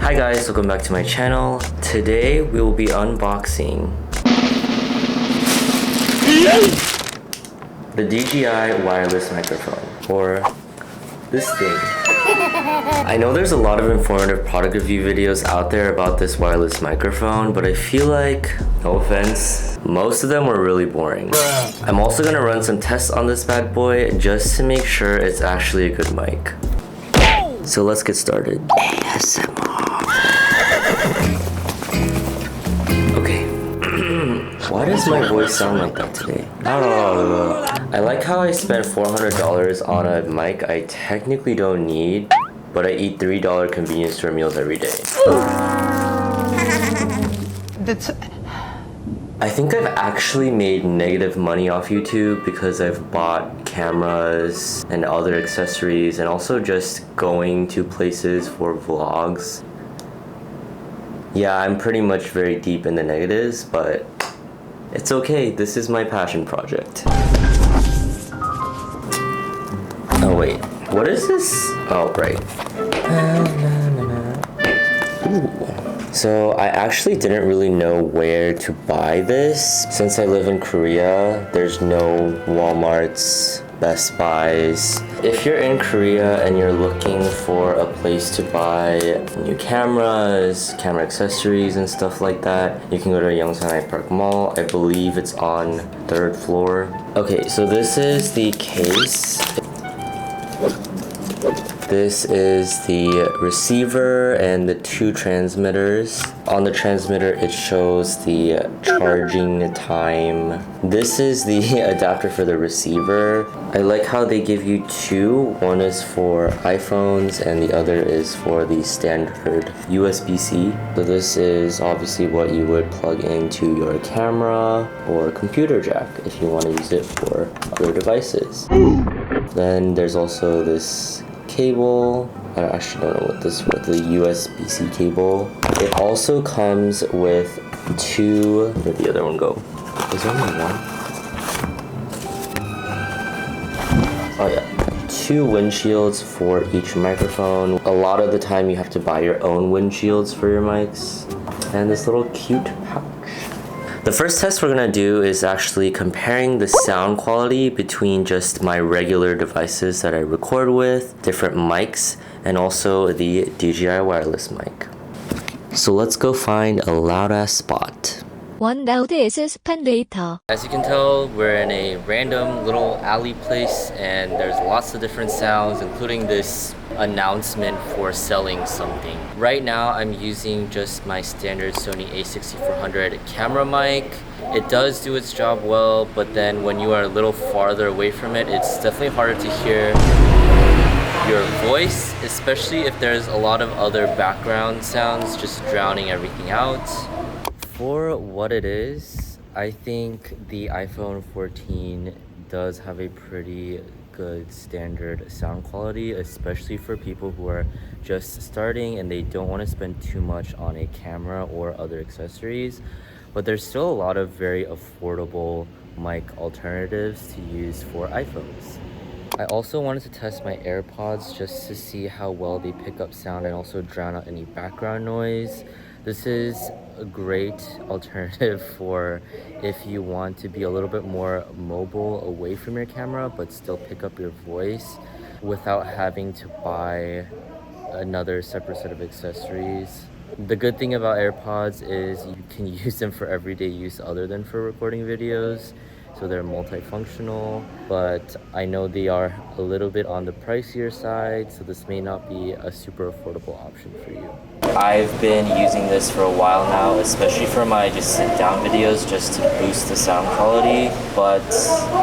Hi guys, welcome back to my channel. Today we will be unboxing the DJI wireless microphone, or this thing. I know there's a lot of informative product review videos out there about this wireless microphone, but I feel like, no offense, most of them were really boring. I'm also gonna run some tests on this bad boy just to make sure it's actually a good mic. So let's get started. ASMR. Okay. Why does my voice sound like that today? I like how I spent $400 on a mic I technically don't need, but I eat $3 convenience store meals every day. I think I've actually made negative money off YouTube because I've bought cameras and other accessories and also just going to places for vlogs. Yeah, I'm pretty much very deep in the negatives, but it's okay. This is my passion project. Oh wait, what is this? Oh, right. Ooh. So I actually didn't really know where to buy this. Since I live in Korea, there's no Walmarts, Best Buys. If you're in Korea and you're looking for a place to buy new cameras, camera accessories and stuff like that, you can go to Yongsan Park Mall. I believe it's on 3rd floor. Okay, so this is the case. This is the receiver and the 2 transmitters. On the transmitter, it shows the charging time. This is the adapter for the receiver. I like how they give you 2. One is for iPhones and the other is for the standard USB-C. So this is obviously what you would plug into your camera or computer jack if you want to use it for other devices. Then there's also this cable. I actually don't know what this was, the USB-C cable. It also comes with 2, where'd the other one go? Is there only one? Oh yeah, 2 windshields for each microphone. A lot of the time you have to buy your own windshields for your mics. And this little cute pouch. The first test we're gonna do is actually comparing the sound quality between just my regular devices that I record with, different mics, and also the DJI wireless mic. So let's go find a loud ass spot. 원 라우드에서 스판 데이터. As you can tell, we're in a random little alley place and there's lots of different sounds, including this announcement for selling something. Right now, I'm using just my standard Sony a6400 camera mic. It does do its job well, but then when you are a little farther away from it, it's definitely harder to hear your voice, especially if there's a lot of other background sounds just drowning everything out. For what it is, I think the iPhone 14 does have a pretty good standard sound quality, especially for people who are just starting and they don't want to spend too much on a camera or other accessories. But there's still a lot of very affordable mic alternatives to use for iPhones. I also wanted to test my AirPods just to see how well they pick up sound and also drown out any background noise. This is a great alternative for if you want to be a little bit more mobile away from your camera but still pick up your voice without having to buy another separate set of accessories. The good thing about AirPods is you can use them for everyday use other than for recording videos. So they're multifunctional, but I know they are a little bit on the pricier side, so this may not be a super affordable option for you. I've been using this for a while now, especially for my just sit-down videos, just to boost the sound quality. But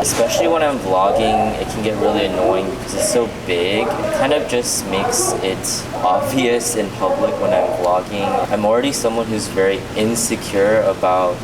especially when I'm vlogging, it can get really annoying because it's so big. It kind of just makes it obvious in public when I'm vlogging. I'm already someone who's very insecure about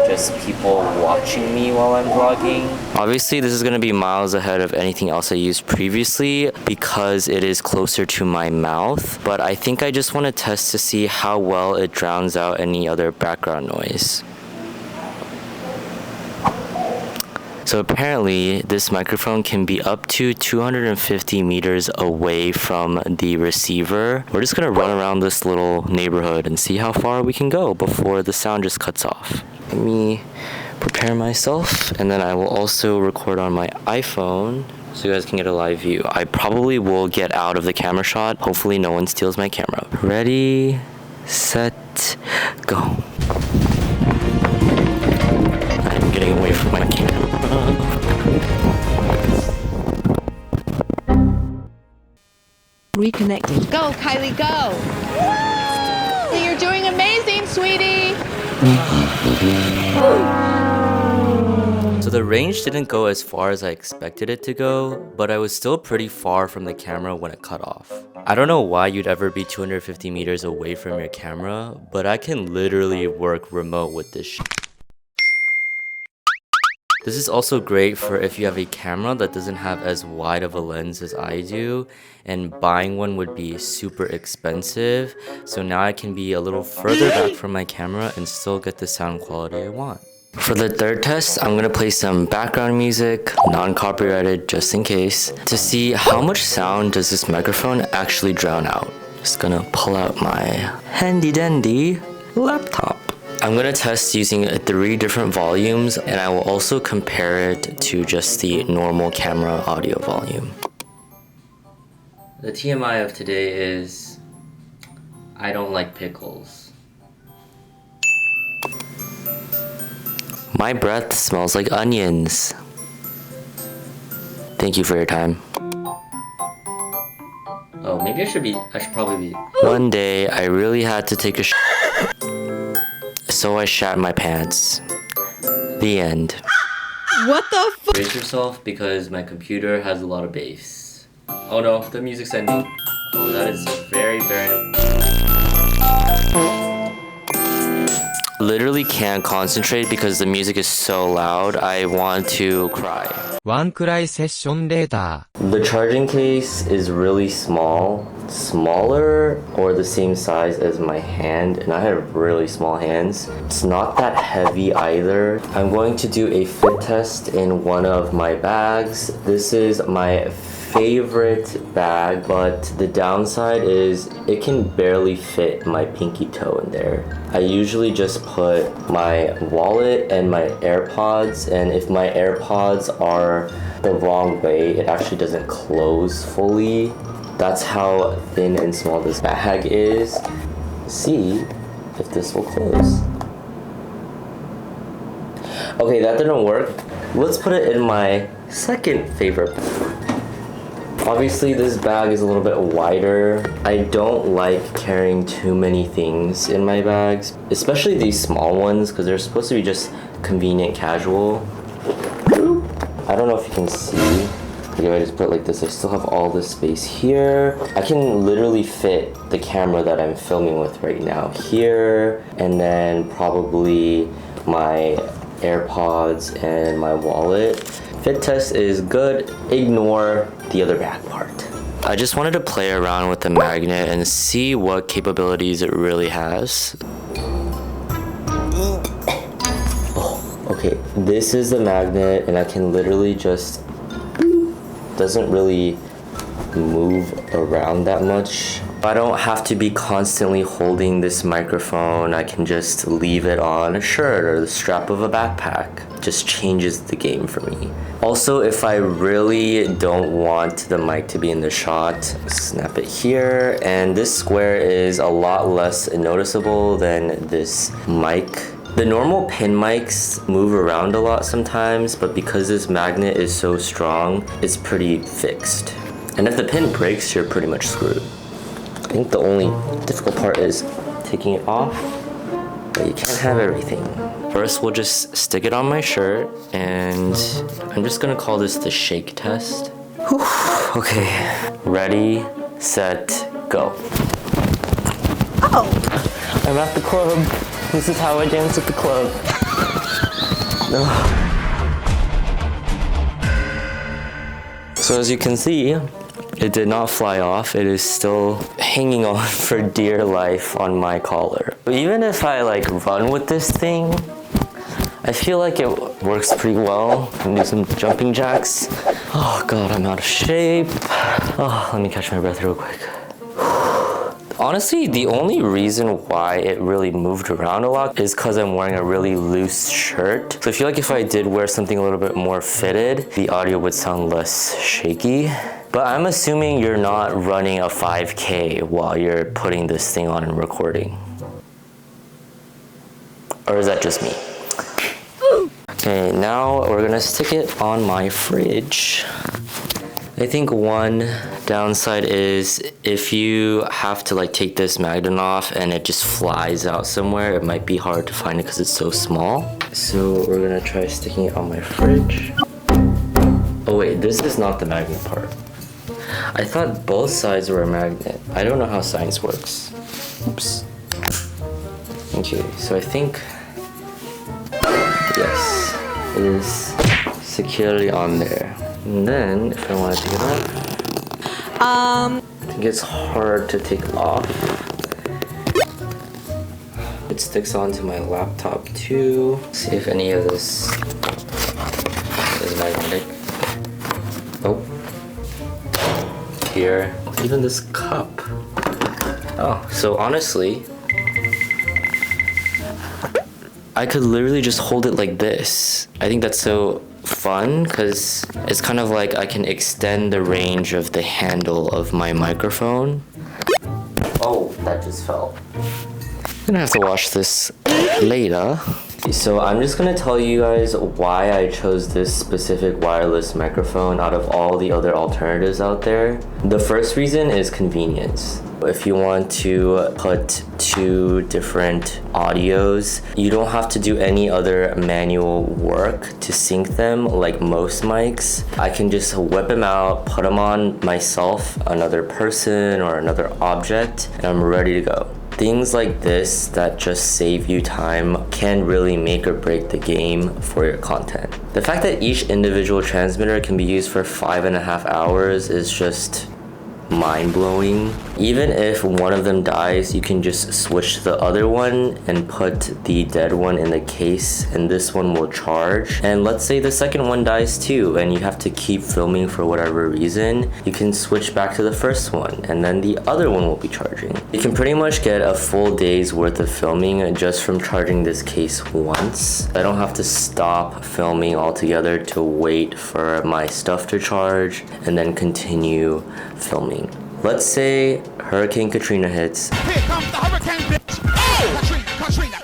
just people watching me while I'm vlogging. Obviously, this is going to be miles ahead of anything else I used previously because it is closer to my mouth, but I think I just want to test to see how well it drowns out any other background noise. So apparently this microphone can be up to 250 meters away from the receiver. We're just gonna run around this little neighborhood and see how far we can go before the sound just cuts off. Let me prepare myself, and then I will also record on my iPhone so you guys can get a live view. I probably will get out of the camera shot. Hopefully no one steals my camera. Ready, set, go. I'm getting away from my camera. Reconnected. Go, Kylie, go! Woo! You're doing amazing, sweetie! So the range didn't go as far as I expected it to go, but I was still pretty far from the camera when it cut off. I don't know why you'd ever be 250 meters away from your camera, but I can literally work remote with this shit. This is also great for if you have a camera that doesn't have as wide of a lens as I do, and buying one would be super expensive, so now I can be a little further back from my camera and still get the sound quality I want. For the third test, I'm gonna play some background music, non-copyrighted just in case, to see how much sound does this microphone actually drown out. Just gonna pull out my handy dandy laptop. I'm gonna test using 3 different volumes, and I will also compare it to just the normal camera audio volume. The TMI of today is, I don't like pickles. My breath smells like onions. Thank you for your time. Oh, maybe I should probably be. One day, I really had to take a so I shat my pants. The end. What the f- Brace yourself because my computer has a lot of bass. Oh no, the music's ending. Oh, that is very, very... Literally can't concentrate because the music is so loud. I want to cry. ワンくらいセッションレーター The charging case is really small. Smaller or the same size as my hand, and I have really small hands. It's not that heavy either. I'm going to do a fit test in one of my bags. This is my favorite bag, but the downside is it can barely fit my pinky toe in there. I usually just put my wallet and my AirPods, and if my AirPods are the wrong way, it actually doesn't close fully. That's how thin and small this bag is. See if this will close. Okay, that didn't work. Let's put it in my second favorite. Obviously, this bag is a little bit wider. I don't like carrying too many things in my bags, especially these small ones, because they're supposed to be just convenient casual. I don't know if you can see. If I just put it like this, I still have all this space here. I can literally fit the camera that I'm filming with right now here, and then probably my AirPods and my wallet. Fit test is good. Ignore the other back part. I just wanted to play around with the magnet and see what capabilities it really has. Oh, okay, this is the magnet, and I can literally just... doesn't really move around that much. I don't have to be constantly holding this microphone. I can just leave it on a shirt or the strap of a backpack. Just changes the game for me. Also, if I really don't want the mic to be in the shot, snap it here, and this square is a lot less noticeable than this mic. The normal pin mics move around a lot sometimes, but because this magnet is so strong, it's pretty fixed. And if the pin breaks, you're pretty much screwed. I think the only difficult part is taking it off, but you can't have everything. First, we'll just stick it on my shirt, and I'm just gonna call this the shake test. Whew. Okay, ready, set, go. Oh! I'm at the club. This is how I dance at the club. So as you can see, it did not fly off. It is still hanging on for dear life on my collar. But even if I run with this thing, I feel like it works pretty well. I can do some jumping jacks. Oh god, I'm out of shape. Oh, let me catch my breath real quick. Honestly, the only reason why it really moved around a lot is because I'm wearing a really loose shirt. So I feel like if I did wear something a little bit more fitted, the audio would sound less shaky. But I'm assuming you're not running a 5K while you're putting this thing on and recording. Or is that just me? Okay, now we're gonna stick it on my fridge. I think one downside is if you have to like take this magnet off and it just flies out somewhere, it might be hard to find it because it's so small. So we're gonna try sticking it on my fridge. Oh wait, this is not the magnet part. I thought both sides were a magnet. I don't know how science works. Oops. Okay, so I think, yes, it is securely on there. And then, if I want to take it off, I think it's hard to take off. It sticks onto my laptop too. See if any of this is magnetic. Oh. Here. Even this cup. Oh, so honestly, I could literally just hold it like this. I think that's so fun because it's kind of like I can extend the range of the handle of my microphone. Oh, that just fell. I'm gonna have to wash this later. So I'm just gonna tell you guys why I chose this specific wireless microphone out of all the other alternatives out there. The first reason is convenience. If you want to put two different audios, you don't have to do any other manual work to sync them like most mics. I can just whip them out, put them on myself, another person, or another object, and I'm ready to go. Things like this that just save you time can really make or break the game for your content. The fact that each individual transmitter can be used for 5.5 hours is just mind-blowing. Even if one of them dies, you can just switch to the other one and put the dead one in the case, and this one will charge. And let's say the second one dies too and you have to keep filming for whatever reason, you can switch back to the first one and then the other one will be charging. You can pretty much get a full day's worth of filming just from charging this case once. I don't have to stop filming altogether to wait for my stuff to charge and then continue filming. Let's say Hurricane Katrina hits. Here comes the hurricane, bitch! Oh! Katrina!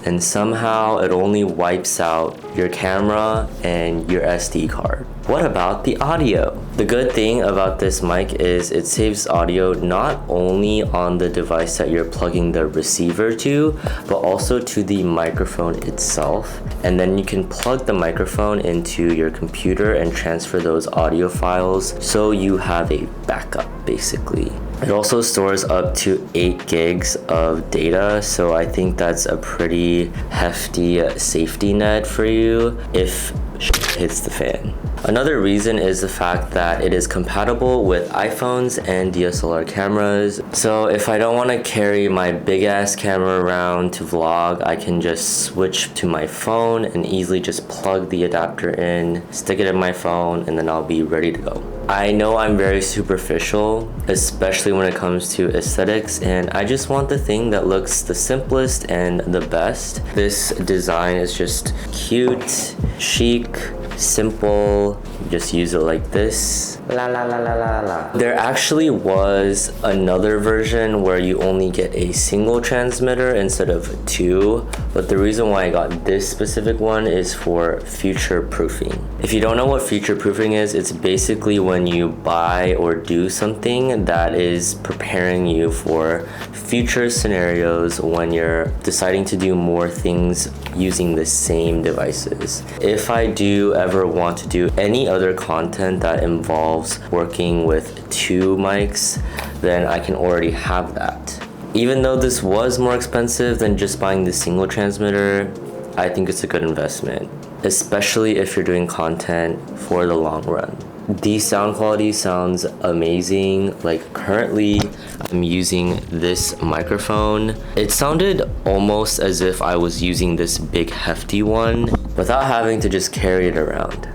And somehow it only wipes out your camera and your SD card. What about the audio? The good thing about this mic is it saves audio not only on the device that you're plugging the receiver to, but also to the microphone itself. And then you can plug the microphone into your computer and transfer those audio files so you have a backup basically. It also stores up to 8 gigs of data, so I think that's a pretty hefty safety net for you if shit hits the fan. Another reason is the fact that it is compatible with iPhones and DSLR cameras. So if I don't want to carry my big ass camera around to vlog, I can just switch to my phone and easily just plug the adapter in, stick it in my phone, and then I'll be ready to go. I know I'm very superficial, especially when it comes to aesthetics, and I just want the thing that looks the simplest and the best. This design is just cute, chic, simple. Just use it like this. La la la la la la. There actually was another version where you only get a single transmitter instead of 2, but the reason why I got this specific one is for future proofing. If you don't know what future proofing is, it's basically when you buy or do something that is preparing you for future scenarios when you're deciding to do more things using the same devices. If I do ever want to do any other content that involves working with 2 mics, then I can already have that. Even though this was more expensive than just buying the single transmitter, I think it's a good investment, especially if you're doing content for the long run. The sound quality sounds amazing. Like currently I'm using this microphone. It sounded almost as if I was using this big hefty one without having to just carry it around.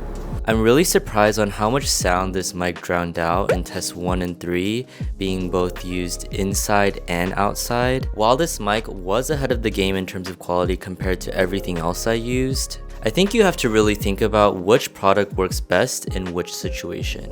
I'm really surprised on how much sound this mic drowned out in tests 1 and 3, being both used inside and outside. While this mic was ahead of the game in terms of quality compared to everything else I used, I think you have to really think about which product works best in which situation.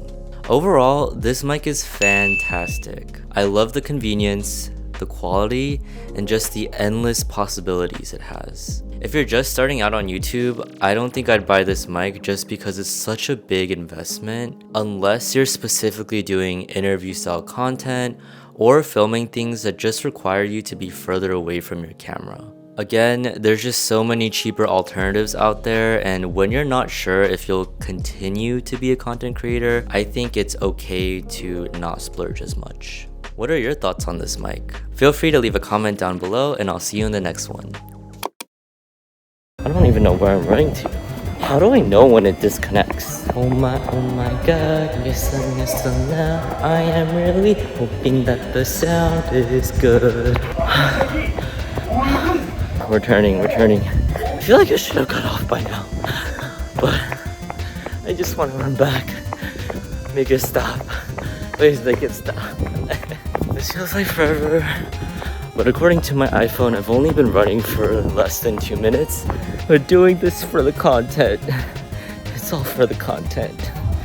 Overall, this mic is fantastic. I love the convenience, the quality, and just the endless possibilities it has. If you're just starting out on YouTube, I don't think I'd buy this mic just because it's such a big investment, unless you're specifically doing interview style content or filming things that just require you to be further away from your camera. Again, there's just so many cheaper alternatives out there, and when you're not sure if you'll continue to be a content creator, I think it's okay to not splurge as much. What are your thoughts on this mic? Feel free to leave a comment down below, and I'll see you in the next one. I don't even know where I'm running to. How do I know when it disconnects? Oh my god, listen now. I am really hoping that the sound is good. We're turning. I feel like I should have got off by now, but I just want to run back. Make it stop. Please make it stop. This feels like forever, but according to my iPhone, I've only been running for less than 2 minutes. We're doing this for the content. It's all for the content.